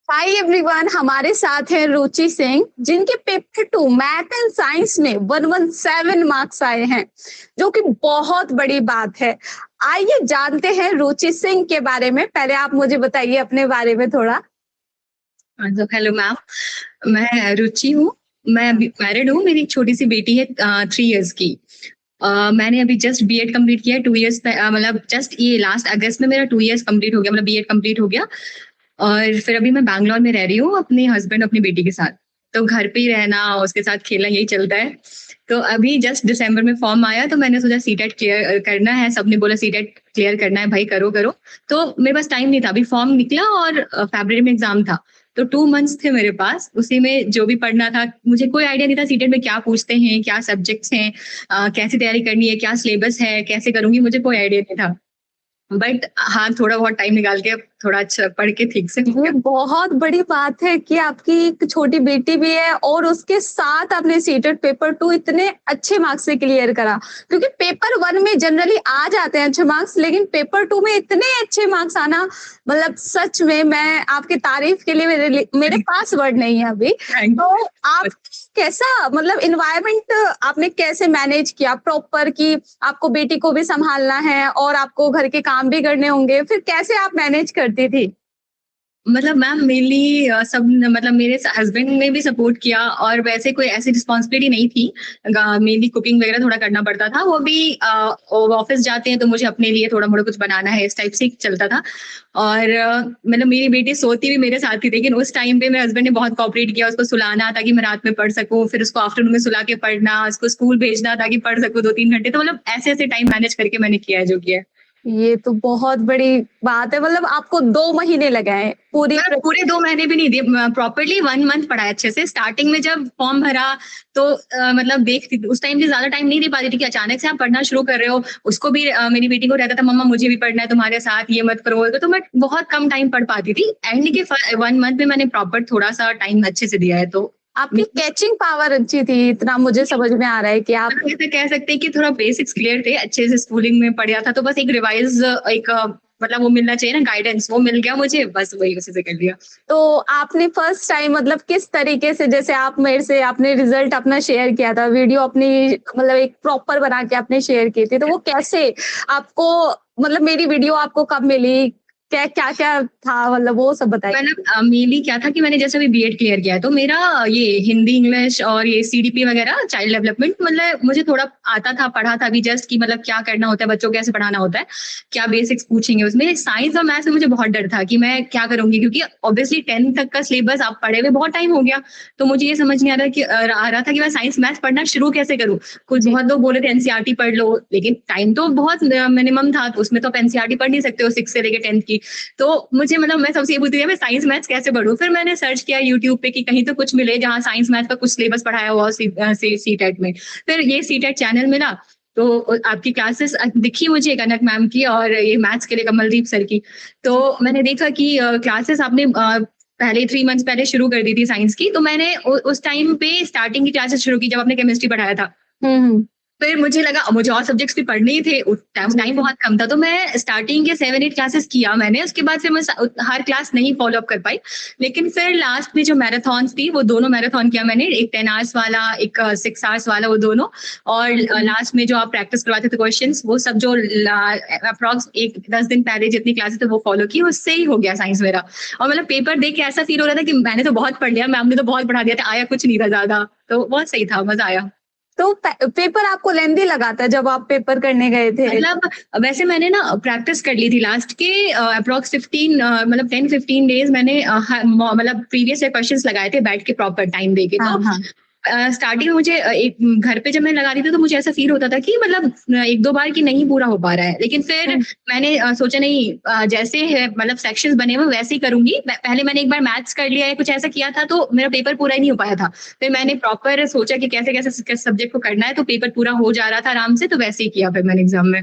Hi everyone, हमारे साथ हैं रुचि सिंह जिनके paper two math and science में 117 मार्क्स आए हैं, जो कि बहुत बड़ी बात है। आइए जानते हैं रुचि सिंह के बारे में। पहले आप मुझे बताइए अपने बारे में थोड़ा। तो हेलो मैम। मैं रुचि हूँ। मैं अभी मैरिड हूँ। मेरी एक छोटी सी बेटी है 3 इयर्स की। मैंने अभी जस्ट बीएड कंप्लीट किया है 2 इयर्स, मतलब जस्ट ये लास्ट अगस्त में मेरा 2 इयर्स कंप्लीट हो गया, मतलब बीएड कंप्लीट हो गया। और फिर अभी मैं बैंगलोर में रह रही हूँ अपने हस्बैंड अपनी बेटी के साथ। तो घर पे ही रहना, उसके साथ खेलना, यही चलता है। तो अभी जस्ट दिसंबर में फॉर्म आया तो मैंने सोचा सीटेट क्लियर करना है। सबने बोला सीटेट क्लियर करना है भाई, करो करो। तो मेरे पास टाइम नहीं था, अभी फॉर्म निकला और फरवरी में एग्जाम था। तो 2 मंथ्स थे मेरे पास, उसी में जो भी पढ़ना था। मुझे कोई आइडिया नहीं था सीटेट में क्या पूछते हैं, क्या सब्जेक्ट्स हैं, कैसी तैयारी करनी है, क्या सिलेबस है, कैसे करूंगी, मुझे कोई आइडिया नहीं था। बट हाँ, थोड़ा बहुत टाइम निकाल के अब थोड़ा अच्छा पढ़ के ठीक से हो ये गया। बहुत बड़ी बात है कि आपकी एक छोटी बेटी भी है और उसके साथ आपने सीटेट पेपर टू इतने अच्छे मार्क्स से क्लियर करा। क्योंकि पेपर वन में जनरली आ जाते हैं अच्छे मार्क्स, लेकिन पेपर टू में इतने अच्छे मार्क्स आना, मतलब सच में मैं आपकी तारीफ के लिए मेरे पास वर्ड नहीं है अभी। थैंक तो आप कैसा, मतलब इन्वायरमेंट आपने कैसे मैनेज किया प्रॉपर, कि आपको बेटी को भी संभालना है और आपको घर के काम भी करने होंगे, फिर कैसे आप मैनेज करती थी? मतलब मैम मेनली सब, मतलब मेरे हस्बैंड ने भी सपोर्ट किया और वैसे कोई ऐसी रिस्पॉन्सिबिलिटी नहीं थी। मेनली कुकिंग वगैरह थोड़ा करना पड़ता था। वो भी ऑफिस जाते हैं तो मुझे अपने लिए थोड़ा मोड़ा कुछ बनाना है, इस टाइप से चलता था। और मतलब मेरी बेटी सोती भी मेरे साथ थी, लेकिन उस टाइम पे मेरे हस्बैंड ने बहुत कोऑपरेट किया, उसको सुलाना ताकि मैं रात में पढ़ सकूं, फिर उसको आफ्टरनून में सुला के पढ़ना, उसको स्कूल भेजना ताकि पढ़ सकूं 2-3 घंटे। तो मतलब ऐसे ऐसे टाइम मैनेज करके मैंने किया है जो किया है। ये तो बहुत बड़ी बात है, मतलब आपको 2 महीने लगे हैं पूरी मतलब पूरे 2 महीने भी नहीं दिए, प्रॉपरली 1 मंथ पढ़ा है अच्छे से। स्टार्टिंग में जब फॉर्म भरा तो मतलब देखती उस टाइम से ज्यादा टाइम नहीं दे पाती थी कि अचानक से आप पढ़ना शुरू कर रहे हो। उसको भी मेरी बेटी को रहता था, मम्मा मुझे भी पढ़ना है तुम्हारे साथ, ये मत करो वो करो। तो मैं बहुत कम टाइम पढ़ पाती थी। एंड के 1 मंथ में मैंने प्रॉपर थोड़ा सा टाइम अच्छे से दिया है। तो आपकी कैचिंग पावर अच्छी थी, इतना मुझे समझ में आ रहा है कि आप। मतलब ऐसे कह सकते हैं कि थोड़ा बेसिक्स क्लियर थे, अच्छे से स्कूलिंग में पढ़ा था। तो बस एक रिवाइज, एक मतलब वो मिलना चाहिए ना, गाइडेंस, वो मिल गया मुझे, बस वही उसी से कर लिया। तो आपने फर्स्ट टाइम मतलब किस तरीके से, जैसे आप मेरे से आपने रिजल्ट अपना शेयर किया था, वीडियो अपनी मतलब एक प्रॉपर बना के आपने शेयर की थी, तो वो कैसे आपको, मतलब मेरी वीडियो आपको कब मिली? क्या-क्या था, मतलब वो सब बताइए? मतलब मेनली क्या था कि मैंने जैसे अभी बीएड क्लियर किया है तो मेरा ये हिंदी, इंग्लिश और ये सीडीपी वगैरह, चाइल्ड डेवलपमेंट, मतलब मुझे थोड़ा आता था, पढ़ा था अभी जस्ट, कि मतलब क्या करना होता है, बच्चों को कैसे पढ़ाना होता है, क्या बेसिक्स पूछेंगे उसमें। साइंस और मैथ्स में मुझे बहुत डर था कि मैं क्या करूंगी, क्योंकि ऑब्वियसली 10th तक का सिलेबस आप पढ़े हुए बहुत टाइम हो गया। तो मुझे ये समझ नहीं आ रहा था कि मैं साइंस मैथ्स पढ़ना शुरू कैसे करूँ। कुछ जी। बहुत लोग बोले थे एनसीईआरटी पढ़ लो, लेकिन टाइम तो बहुत मिनिमम था, तो उसमें तो आप एनसीईआरटी पढ़ नहीं सकते हो 6 से लेके 10th की। तो मुझे, मतलब मैं सबसे ये पूछती थी मैं साइंस मैथ्स कैसे पढ़ूं। फिर मैंने सर्च किया यूट्यूब पे कि कहीं तो कुछ मिले जहाँ साइंस मैथ्स का कुछ सिलेबस पढ़ाया हुआ सी टेट में। फिर ये सी टेट चैनल मिला। तो आपकी क्लासेस दिखी मुझे, एक अनक मैम की और ये मैथ्स के लिए कमलदीप सर की। तो मैंने देखा कि क्लासेस आपने पहले 3 मंथ्स पहले शुरू कर दी थी साइंस की। तो मैंने उस टाइम पे स्टार्टिंग की क्लासेस शुरू की जब आपने केमिस्ट्री पढ़ाया था। हुँ, हुँ। फिर मुझे लगा मुझे और सब्जेक्ट्स भी पढ़ने ही थे, टाइम बहुत कम था। तो मैं स्टार्टिंग के 7-8 क्लासेस किया मैंने, उसके बाद फिर मैं हर क्लास नहीं फॉलो अप कर पाई। लेकिन फिर लास्ट में जो मैराथन थी, वो दोनों मैराथन किया मैंने, एक 10 आवर्स वाला, एक 6 आवर्स वाला, वो दोनों। और लास्ट में जो आप प्रैक्टिस करवाते थे क्वेश्चन, वो सब जो अप्रॉक्स एक 10 दिन पहले जितनी क्लासेस थे वो फॉलो की, उससे ही हो गया साइंस मेरा। और मतलब पेपर देख के ऐसा फील हो रहा था कि मैंने तो बहुत पढ़ लिया, मैम ने तो बहुत पढ़ा दिया था, आया कुछ नहीं था ज्यादा। तो बहुत सही था, मजा आया। तो पेपर आपको लेंदी लगा था जब आप पेपर करने गए थे? मतलब वैसे मैंने ना प्रैक्टिस कर ली थी लास्ट के अप्रॉक्स 15, मतलब 10-15 डेज मैंने मतलब प्रीवियस क्वेश्चंस लगाए थे बैठ के प्रॉपर टाइम दे के। हाँ, तो हाँ। स्टार्टिंग में मुझे एक घर पे जब मैं लगा रही थी तो मुझे ऐसा फील होता था कि मतलब 1-2 बार की नहीं पूरा हो पा रहा है। लेकिन फिर हुँ। मैंने सोचा नहीं, जैसे है मतलब सेक्शंस बने हुए वैसे ही करूंगी। पहले मैंने एक बार मैथ्स कर लिया है, कुछ ऐसा किया था, तो मेरा पेपर पूरा ही नहीं हो पाया था। फिर मैंने प्रॉपर सोचा कि कैसे कैसे सब्जेक्ट को करना है, तो पेपर पूरा हो जा रहा था आराम से, तो वैसे ही किया फिर मैंने एग्जाम में।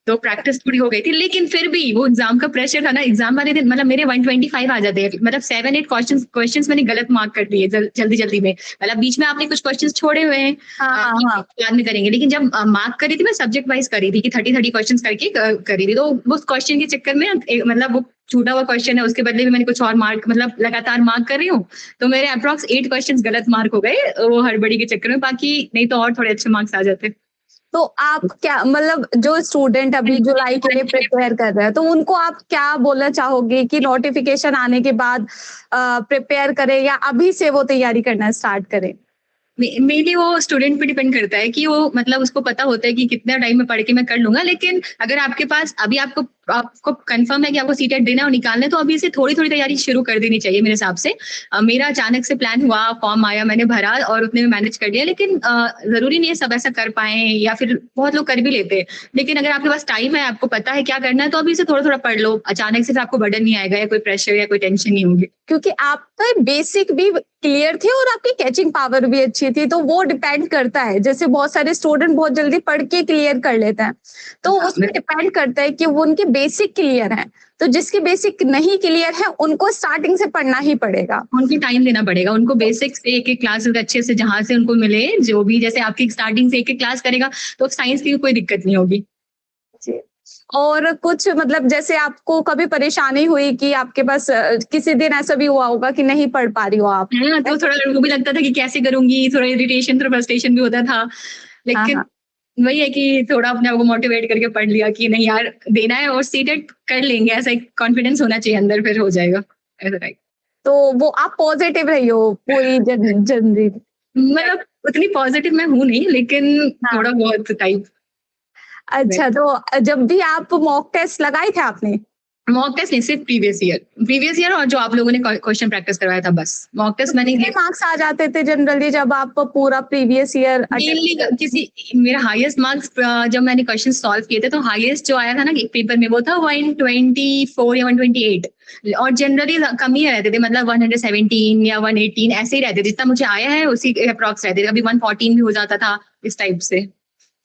तो प्रैक्टिस थोड़ी हो गई थी, लेकिन फिर भी वो एग्जाम का प्रेशर था ना, एग्जाम वाले दिन मतलब मेरे 125 आ जाते हैं, मतलब 7-8 क्वेश्चंस मैंने गलत मार्क कर दिए जल्दी जल्दी में, मतलब बीच में आपने कुछ क्वेश्चंस छोड़े हुए हैं, हाँ हाँ हाँ। बाद में करेंगे, लेकिन जब मार्क करी थी मैं सब्जेक्ट वाइज करी थी कि 30 क्वेश्चंस करके करी थी, तो उस क्वेश्चन के चक्कर में मतलब वो छूटा हुआ क्वेश्चन है, उसके बदले में मैंने कुछ और मार्क मतलब लगातार मार्क कर रही हूँ, तो मेरे अप्रॉक्स 8 क्वेश्चंस गलत मार्क हो गए वो हड़बड़ी के चक्कर में, बाकी नहीं तो और थोड़े अच्छे मार्क्स आ जाते। तो आप क्या मतलब जो स्टूडेंट अभी जुलाई के लिए प्रिपेयर कर रहे हैं तो उनको आप क्या बोलना चाहोगे कि नोटिफिकेशन आने के बाद प्रिपेयर करें या अभी से वो तैयारी करना स्टार्ट करें? मेनली वो स्टूडेंट पे डिपेंड करता है कि वो मतलब उसको पता होता है कि कितना टाइम में पढ़ के मैं कर लूंगा, लेकिन अगर आपके पास अभी आपको कंफर्म है कि आपको सीटेट देना और निकालना है, तो अभी से थोड़ी थोड़ी तैयारी शुरू कर देनी चाहिए मेरे हिसाब से। मेरा अचानक से प्लान हुआ, फॉर्म आया, मैंने भरा और उतने में मैनेज कर लिया, लेकिन जरूरी नहीं है सब ऐसा कर पाए, या फिर बहुत लोग कर भी लेते हैं, लेकिन अगर आपके पास टाइम है, आपको पता है क्या करना है, तो अभी से थोड़ा थोड़ा पढ़ लो, अचानक से फिर आपको बर्डन नहीं आएगा या कोई प्रेशर या कोई टेंशन नहीं होगी। क्योंकि आपका बेसिक भी क्लियर थे और आपकी कैचिंग पावर भी अच्छी थी, तो वो डिपेंड करता है। जैसे बहुत सारे स्टूडेंट बहुत जल्दी पढ़ के क्लियर कर लेते हैं, तो हाँ, उसमें डिपेंड करता है कि वो उनके बेसिक क्लियर है। तो जिसके बेसिक नहीं क्लियर है उनको स्टार्टिंग से पढ़ना ही पड़ेगा। उनको टाइम देना पड़ेगा, उनको बेसिक से एक एक क्लास अच्छे से जहां से उनको मिले, जो भी जैसे आपकी स्टार्टिंग से एक एक क्लास करेगा तो साइंस की कोई दिक्कत नहीं होगी। जी। और कुछ मतलब जैसे आपको कभी परेशानी हुई कि आपके पास किसी दिन ऐसा भी हुआ होगा कि नहीं पढ़ पा रही हो आप? है ना, तो ऐसा थोड़ा वो भी लगता था कि कैसे करूंगी, थोड़ा इरिटेशन, थोड़ा फ्रस्ट्रेशन भी होता था, हाँ, लेकिन हाँ। वही है कि थोड़ा अपने आप को मोटिवेट करके पढ़ लिया कि नहीं यार देना है और सीटेट कर लेंगे, ऐसा एक कॉन्फिडेंस होना चाहिए अंदर, फिर हो जाएगा ऐसा टाइप। तो वो आप पॉजिटिव रही हो पूरी जिंदगी। मतलब उतनी पॉजिटिव मैं हूं नहीं, लेकिन हाँ। थोड़ा बहुत टाइप। अच्छा, तो जब भी आप मॉक टेस्ट लगाए थे आपने? मॉक टेस्ट नहीं, सिर्फ प्रीवियस ईयर और जो आप लोगों ने क्वेश्चन प्रैक्टिस करवाया था, बस मॉक तो टेस्ट मैंने कितने मार्क्स आ जाते थे जनरली जब आप पूरा प्रीवियस ईयर मेनली अटेम्प्ट करते थे? किसी मेरा हाईएस्ट मार्क्स जब मैंने क्वेश्चन सॉल्व किए थे, तो हाईएस्ट जो आया था ना एक पेपर में वो था 124 या 128, और जनरली कम ही रहते थे, मतलब 117 या 118 ऐसे ही रहते थे, जितना मुझे आया है उसी अप्रॉक्स रहते थे, कभी 114 भी हो जाता था इस टाइप से।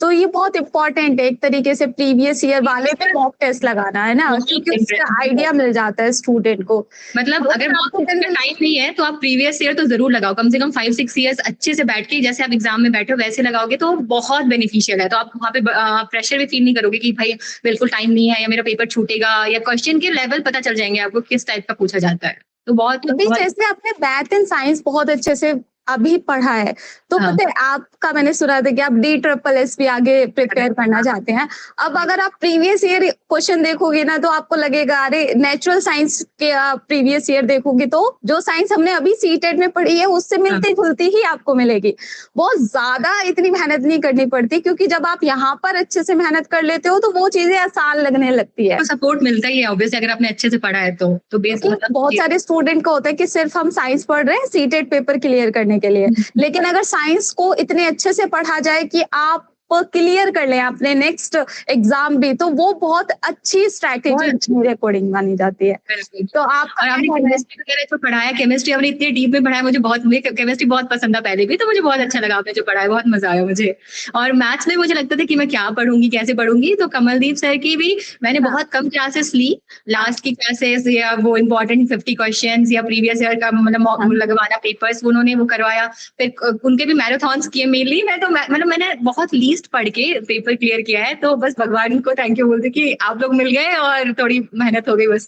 तो ये बहुत इम्पोर्टेंट है एक तरीके से प्रीवियस ईयर वाले पे मॉक टेस्ट लगाना है ना, क्योंकि उससे आइडिया मिल जाता है स्टूडेंट को। मतलब अगर और मॉक आपको टेस्ट का जनरल टाइम नहीं है तो आप प्रीवियस ईयर तो जरूर लगाओ, कम से कम 5-6 ईयर्स अच्छे से बैठ के, जैसे आप एग्जाम में बैठे हो वैसे लगाओगे तो बहुत बेनिफिशियल है, तो आप वहाँ पे प्रेशर भी फील नहीं करोगे कि भाई बिल्कुल टाइम नहीं है या मेरा पेपर छूटेगा, या क्वेश्चन के लेवल पता चल जाएंगे आपको किस टाइप का पूछा जाता है, तो बहुत अभी बहुत। जैसे आपने मैथ एंड साइंस बहुत अच्छे से अभी पढ़ा है, तो हाँ, पता है आपका मैंने सुना था कि आप DSSS भी आगे प्रिपेयर करना चाहते हैं। अब अगर आप प्रीवियस ईयर क्वेश्चन देखोगे ना तो आपको लगेगा अरे नेचुरल साइंस के प्रीवियस ईयर देखोगे तो जो साइंस हमने अभी सीटेट में पढ़ी है उससे हाँ, मिलती जुलती ही आपको मिलेगी। बहुत ज्यादा इतनी मेहनत नहीं करनी पड़ती, क्योंकि जब आप यहाँ पर अच्छे से मेहनत कर लेते हो तो वो चीजें आसान लगने लगती है। तो सपोर्ट मिलता ही है ऑब्वियसली, अगर आपने अच्छे से पढ़ा है तो बेस क्योंकि बहुत सारे स्टूडेंट का होता है कि सिर्फ हम साइंस पढ़ रहे हैं सीटेट पेपर क्लियर करने के लिए, लेकिन अगर साइंस को इतने अच्छे से पढ़ा जाए कि आप क्लियर कर लें अपने नेक्स्ट एग्जाम भी, तो वो बहुत अच्छी स्ट्रैटेजी मेरे अकॉर्डिंग मानी जाती है। बिल्कुल। तो आपका और क्या आपने कहना है? केमिस्ट्री वगैरह जो पढ़ाया, केमिस्ट्री आपने इतने डीप में पढ़ाया, मुझे केमिस्ट्री बहुत पसंद था पहले भी, तो मुझे बहुत अच्छा लगा आपने जो पढ़ाया, बहुत मजा आया मुझे। और मैथ्स में मुझे लगता था कि मैं क्या पढ़ूंगी, कैसे पढ़ूंगी, तो कमलदीप सर की भी मैंने हाँ, बहुत कम क्लासेस ली, लास्ट की क्लासेस या वो इम्पोर्टेंट 50 क्वेश्चन या प्रीवियस ईयर का हाँ। मतलब लगवाना पेपर्स, उन्होंने वो करवाया, फिर उनके भी मैराथॉन्स किए मेनली। मैं तो मतलब मैंने बहुत लीस्ट पढ़ के पेपर क्लियर किया है, तो बस भगवान को थैंक यू बोलती कि आप लोग मिल गए और थोड़ी मेहनत हो गई बस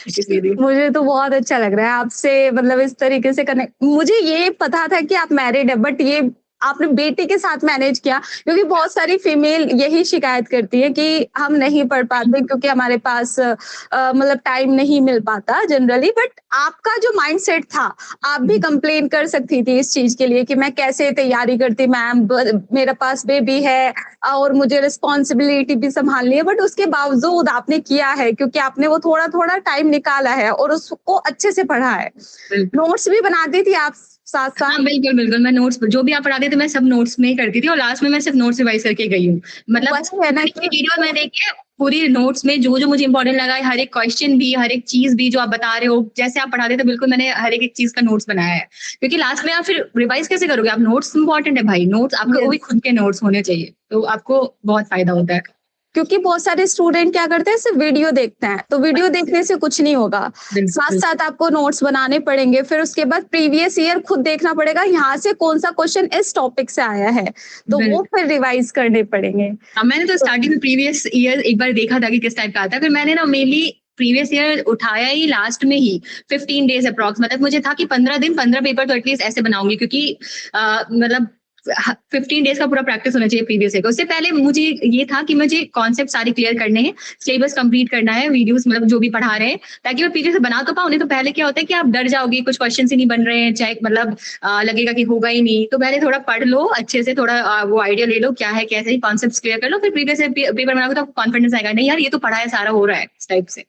इसलिए। मुझे तो बहुत अच्छा लग रहा है आपसे मतलब इस तरीके से कनेक्ट। मुझे ये पता था कि आप मैरिड है, बट ये आपने बेटी के साथ मैनेज किया, क्योंकि बहुत सारी फीमेल यही शिकायत करती है कि हम नहीं पढ़ पाते क्योंकि हमारे पास मतलब टाइम नहीं मिल पाता जनरली। बट आपका जो माइंडसेट था, आप भी कंप्लेन कर सकती थी इस चीज के लिए कि मैं कैसे तैयारी करती मैम, मेरे पास बेबी है और मुझे रिस्पॉन्सिबिलिटी भी संभालनी है, बट उसके बावजूद आपने किया है क्योंकि आपने वो थोड़ा थोड़ा टाइम निकाला है और उसको अच्छे से पढ़ा है। नोट्स भी बनाती थी आप साथ हाँ, साथ? बिल्कुल, बिल्कुल। मैं नोट्स जो भी आप पढ़ाते थे मैं सब नोट्स में ही करती थी, और लास्ट में मैं सिर्फ नोट्स रिवाइज़ करके गई हूँ। मतलब वही है ना कि वीडियो में देखिए पूरी नोट्स में जो-जो मुझे इम्पोर्टेंट लगा है, हर एक क्वेश्चन भी, हर एक चीज़ भी जो आप बता रहे हो, जैसे आप पढ़ाते थे बिल्कुल मैंने हर एक चीज़ का नोट्स बनाया है। क्योंकि लास्ट में आप फिर रिवाइज़ कैसे करोगे? आप नोट्स इम्पोर्टेंट है भाई, नोट्स आपके वो भी खुद के नोट्स होने चाहिए, तो आपको बहुत फ़ायदा होता है। क्योंकि बहुत सारे स्टूडेंट क्या करते हैं, सिर्फ वीडियो देखते हैं, तो वीडियो देखने से कुछ नहीं होगा, साथ बिल्कुल साथ आपको नोट्स बनाने पड़ेंगे, फिर उसके बाद प्रीवियस ईयर खुद देखना पड़ेगा यहाँ से कौन सा क्वेश्चन इस टॉपिक से आया है, तो वो बिल्कुल। फिर रिवाइज करने पड़ेंगे। हाँ, मैंने तो स्टार्टिंग में प्रीवियस ईयर एक बार देखा था कि किस टाइप का आता है, फिर मैंने ना मेनली प्रीवियस ईयर उठाया ही लास्ट में ही 15 डेज अप्रॉक्स, मतलब मुझे था कि 15 दिन 15 पेपर तो एटलीस्ट ऐसे बनाऊंगी, क्योंकि मतलब 15 डेज का पूरा प्रैक्टिस होना चाहिए प्रीवियस ईयर का। उससे पहले मुझे ये था कि मुझे कॉन्सेप्ट सारे क्लियर करने हैं, सिलेबस कंप्लीट करना है, वीडियोस मतलब जो भी पढ़ा रहे हैं, ताकि मैं पीछे से बना तो पाऊँ। नहीं तो पहले क्या होता है कि आप डर जाओगे, कुछ क्वेश्चन ही नहीं बन रहे हैं, चाहे मतलब लगेगा कि होगा ही नहीं। तो पहले थोड़ा पढ़ लो अच्छे से, थोड़ा वो आइडिया ले लो क्या है कैसे, कॉन्सेप्ट क्लियर कर लो, फिर प्रीवियस पेपर बनाओगे तो कॉन्फिडेंस आएगा, नहीं यार ये तो पढ़ा है, सारा हो रहा है इस टाइप से।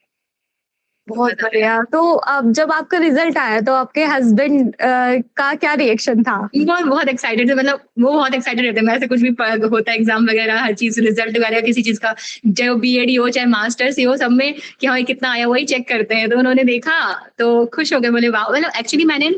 बहुत बढ़िया। तो अब जब आपका रिजल्ट आया तो आपके हस्बैंड का क्या रिएक्शन था? बहुत बहुत एक्साइटेड थे, मतलब वो बहुत एक्साइटेड रहते हैं, ऐसे कुछ भी होता है एग्जाम वगैरह, हर चीज रिजल्ट वगैरह किसी चीज का, चाहे वो बीएड हो चाहे मास्टर्स हो, सब में कि हाँ कितना आया वही चेक करते हैं। तो उन्होंने देखा तो खुश हो गए, बोले वाह। मतलब एक्चुअली मैंने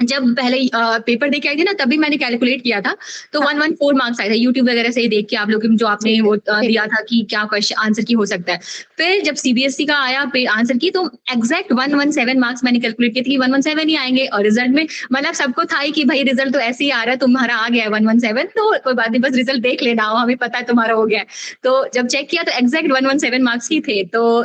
जब पहले पेपर दे के आई थी ना, तभी मैंने कैलकुलेट किया था, तो 114 मार्क्स आए थे यूट्यूब वगैरह से ही देख के, आप लोग जो आपने वो दिया था कि क्या क्वेश्चन आंसर की हो सकता है। फिर जब सीबीएसई का आया आंसर की, तो एग्जैक्ट 117 मार्क्स मैंने कैलकुलेट किए थे कि 117 ही आएंगे, और रिजल्ट में मतलब सबको था ही कि भाई रिजल्ट तो ऐसे ही आ रहा है, तुम्हारा आ गया है 117, तो कोई बात नहीं, बस रिजल्ट देख लेना, हमें पता है तुम्हारा हो गया है। तो जब चेक किया तो एग्जैक्ट 117 मार्क्स ही थे, तो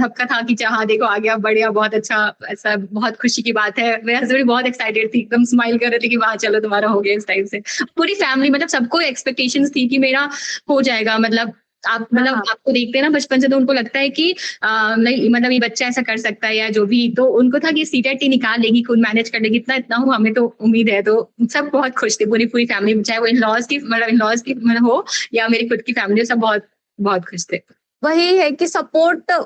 धक्का था कि हाँ देखो आ गया, बढ़िया, बहुत अच्छा, ऐसा बहुत खुशी की बात है। मेरे हस्बैंड भी बहुत एक्साइटेड थी, एकदम स्माइल कर रहे थे कि वाह चलो तुम्हारा हो गया इस टाइप से। पूरी फैमिली मतलब सबको एक्सपेक्टेशंस थी कि मेरा हो जाएगा, मतलब आप मतलब हाँ, आपको देखते हैं ना बचपन से, तो उनको लगता है कि नहीं मतलब ये बच्चा ऐसा कर सकता है या जो भी, तो उनको था कि सीटेट ही निकाल लेगी, खुद मैनेज कर लेगी, इतना इतना हो, हमें तो उम्मीद है। तो सब बहुत खुश थे, पूरी पूरी फैमिली, चाहे वो इन लॉज की मतलब हो या मेरी खुद की फैमिली, सब बहुत बहुत खुश थे। वही है कि सपोर्ट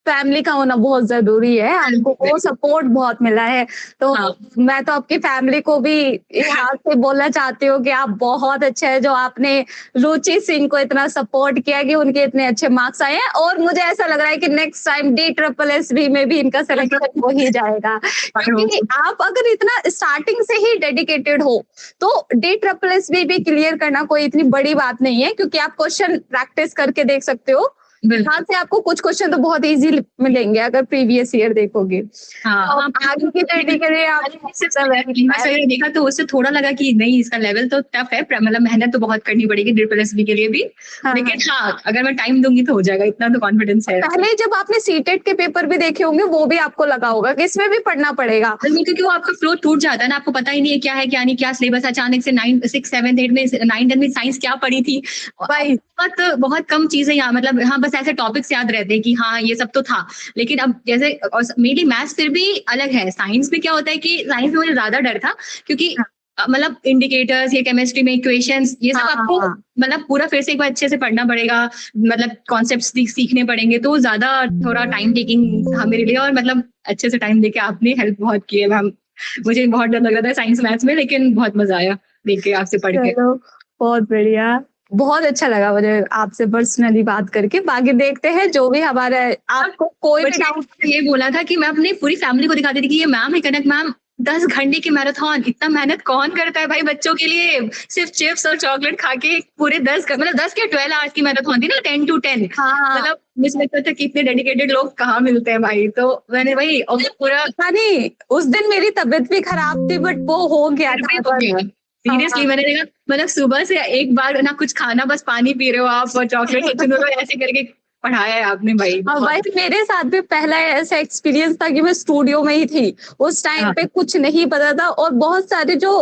फैमिली का होना बहुत ज़रूरी है, आपको वो सपोर्ट बहुत मिला है। तो हाँ मैं तो आपकी फैमिली को भी यहाँ से बोलना चाहती हूँ कि आप बहुत अच्छे हैं, जो आपने रुचि सिंह को इतना सपोर्ट किया कि उनके इतने अच्छे मार्क्स आए हैं, और मुझे ऐसा लग रहा है कि नेक्स्ट टाइम DSSB में भी इनका सिलेक्शन हो ही जाएगा। क्योंकि आप अगर इतना स्टार्टिंग से ही डेडिकेटेड हो, तो DSSB भी क्लियर करना कोई इतनी बड़ी बात नहीं है, क्योंकि आप क्वेश्चन प्रैक्टिस करके देख सकते हो। बिल्कुल। यहाँ से आपको कुछ क्वेश्चन तो बहुत इजी मिलेंगे अगर प्रीवियस ईयर देखोगे। हाँ तो हाँ, आगे की तैयारी के लिए आप सही देखा तो उससे थोड़ा लगा कि नहीं इसका लेवल तो टफ है, मतलब मेहनत तो बहुत करनी पड़ेगी DSSB के लिए भी, हाँ, लेकिन हाँ अगर मैं टाइम दूंगी तो हो जाएगा, इतना तो कॉन्फिडेंस है। पहले जब आपने सीटेट के पेपर भी देखे होंगे, वो भी आपको लगा होगा कि इसमें भी पढ़ना पड़ेगा। बिल्कुल, क्योंकि वो आपका फ्लो टूट जाता है ना, आपको पता ही नहीं है क्या है क्या नहीं, क्या सिलेबस, अचानक से 9 6 7 8 में 9 10 में साइंस क्या पढ़ी थी, वही बहुत बहुत कम चीजें यहाँ, मतलब हाँ बस ऐसे टॉपिक्स याद रहते हैं कि हाँ ये सब तो था। लेकिन अब जैसे मेरी मैथ्स फिर भी अलग है, साइंस में क्या होता है कि साइंस में मुझे ज्यादा डर था, क्योंकि मतलब इंडिकेटर्स, ये केमिस्ट्री में इक्वेशंस, ये सब आपको हाँ, मतलब पूरा फिर से एक बार अच्छे से पढ़ना पड़ेगा, मतलब कॉन्सेप्ट्स सीखने पड़ेंगे, तो ज्यादा थोड़ा टाइम टेकिंग था मेरे लिए, और मतलब अच्छे से टाइम लेके आपने हेल्प बहुत की है मैम। मुझे बहुत डर लग रहा था साइंस मैथ्स में, लेकिन बहुत मजा आया देख के, आपसे पढ़ के। चलो बहुत बढ़िया। बहुत अच्छा लगा मुझे आपसे पर्सनली बात करके। बाकी देखते हैं जो भी हमारा, आपको कोई भी मुझे डाउट ये बोला था कि मैं अपनी पूरी फैमिली को दिखाती थी कि ये मैम है, कनक मैम 10 घंटे की मैराथन, इतना मेहनत कौन करता है भाई बच्चों के लिए, सिर्फ चिप्स और चॉकलेट खा के पूरे 10 मतलब 10 के 12 आवर्स की मैराथन थी ना, 10 to 10, हाँ, मतलब मुझे लगता था कि इतने डेडिकेटेड लोग कहाँ मिलते हैं भाई। तो मैंने वही और पूरा पता नहीं उस दिन मेरी तबीयत भी खराब थी, बट वो हो गया था हो बस। गया। सीरियसली हाँ, मैंने देखा, मतलब सुबह से एक बार ना कुछ खाना, बस पानी पी रहे हो आप और चॉकलेट सुनो, ऐसे करके पढ़ाया है आपने भाई। हाँ, भाई मेरे साथ भी पहला ऐसा एक्सपीरियंस था कि मैं स्टूडियो में ही थी। उस टाइम हाँ, पे कुछ नहीं पता था, और बहुत सारे जो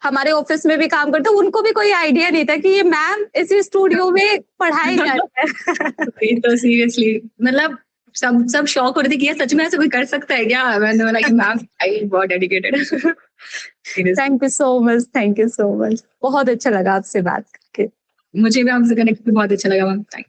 हमारे ऑफिस में भी काम करते हैं, उनको भी कोई आइडिया नहीं था कि ये मैम इसी स्टूडियो में पढ़ाई कर रहे हैं। वही तो सीरियसली, मतलब सब सब शौक हो रहे थे कि ये सच में ऐसा कोई कर सकता है क्या, मैंने बोला कि मैम आई बहुत dedicated. Seriously thank you so much, thank you so much. बहुत अच्छा लगा आपसे बात करके। मुझे भी आपसे कनेक्ट बहुत अच्छा लगा मैम, थैंक